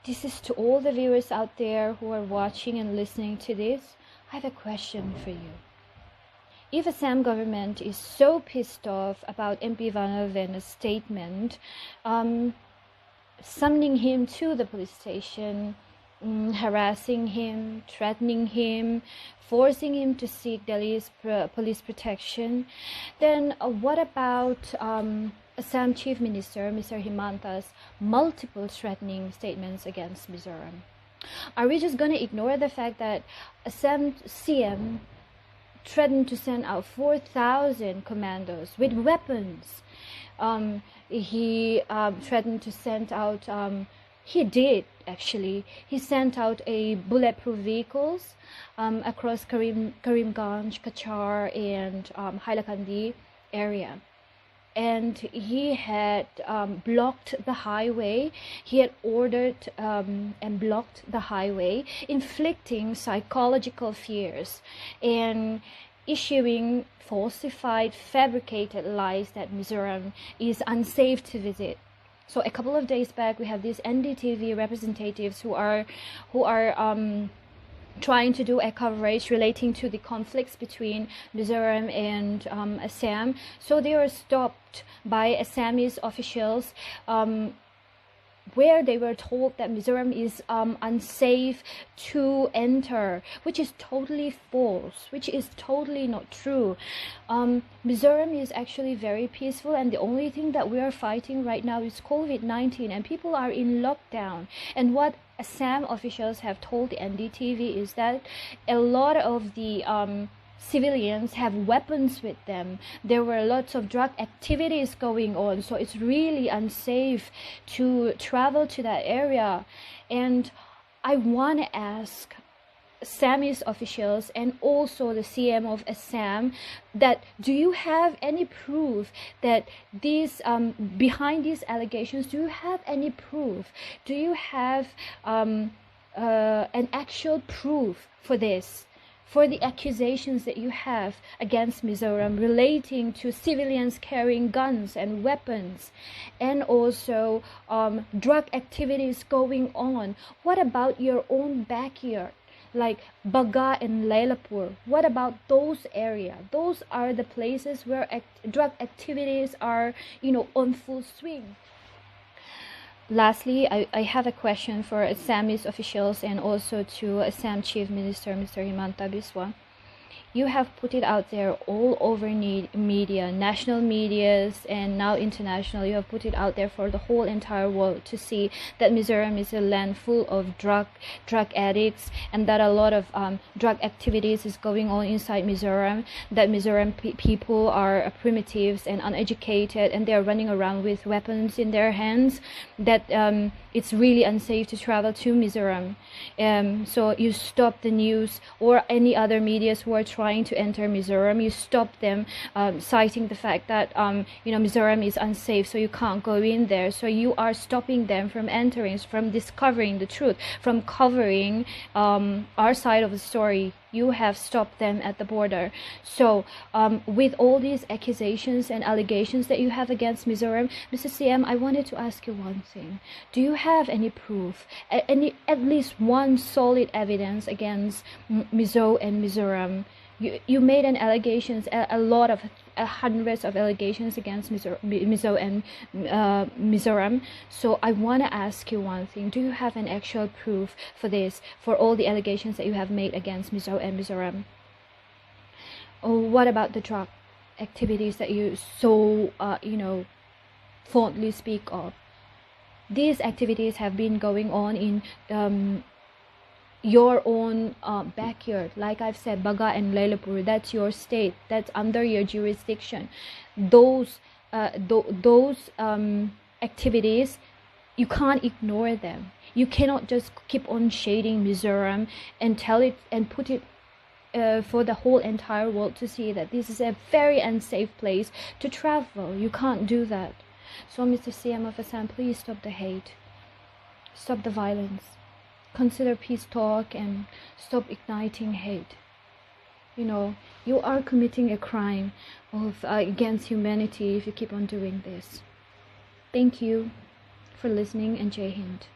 this is to all the viewers out there who are watching and listening to this. I have a question for you. If Assam government is so pissed off about MP Vanavena's statement, summoning him to the police station, harassing him, threatening him, forcing him to seek Delhi's police protection, then what about Assam Chief Minister Mr. Himanta's multiple threatening statements against Mizoram? Are we just going to ignore the fact that Assam C.M. threatened to send out 4,000 commandos with weapons? He threatened to send out, he did actually, he sent out a bulletproof vehicles across Karimganj, Kachar and Hailakandi area. And he had blocked the highway. He had ordered and blocked the highway, inflicting psychological fears and issuing falsified, fabricated lies that Mizoram is unsafe to visit. So a couple of days back, we have these NDTV representatives who are trying to do a coverage relating to the conflicts between Mizoram and Assam. So they were stopped by Assamese officials where they were told that Mizoram is unsafe to enter, which is totally false, which is totally not true. Mizoram is actually very peaceful, and the only thing that we are fighting right now is COVID-19, and people are in lockdown. And what Assam officials have told the NDTV is that a lot of the civilians have weapons with them. There were lots of drug activities going on, so it's really unsafe to travel to that area. And I want to ask Assamese officials and also the CM of Assam that do you have any proof that these behind these allegations, do you have any proof? Do you have an actual proof for this? For the accusations that you have against Mizoram relating to civilians carrying guns and weapons, and also drug activities going on. What about your own backyard, like Baga and Lailapur? What about those areas? Those are the places where drug activities are, on full swing. Lastly, I have a question for Assamese officials and also to Assam Chief Minister Mr. Himanta Biswa. You have put it out there all over media, national medias and now international. You have put it out there for the whole entire world to see that Mizoram is a land full of drug addicts, and that a lot of drug activities is going on inside Mizoram, that Mizoram people are primitives and uneducated, and they are running around with weapons in their hands, that it's really unsafe to travel to Mizoram. So you stop the news or any other medias who are trying to enter Mizoram. You stop them, citing the fact that Mizoram is unsafe, so you can't go in there. So you are stopping them from entering, from discovering the truth, from covering our side of the story. You have stopped them at the border. So with all these accusations and allegations that you have against Mizoram, Mr. CM, I wanted to ask you one thing. Do you have any proof, at least one solid evidence against Mizo and Mizoram? You made an allegations, a lot of hundreds of allegations against Mizo and Mizoram. So I want to ask you one thing. Do you have an actual proof for this, for all the allegations that you have made against Mizo and Mizoram? Or what about the drug activities that you so fondly speak of? These activities have been going on in your own backyard. Like I've said, Baga and Lailapur, that's your state, that's under your jurisdiction. Those activities, you can't ignore them. You cannot just keep on shading Mizoram and tell it and put it for the whole entire world to see that this is a very unsafe place to travel. You can't do that. So Mr. CM of Assam, please stop the hate, stop the violence, consider peace talk, and stop igniting hate. You are committing a crime against humanity if you keep on doing this. Thank you for listening, and Jai Hind.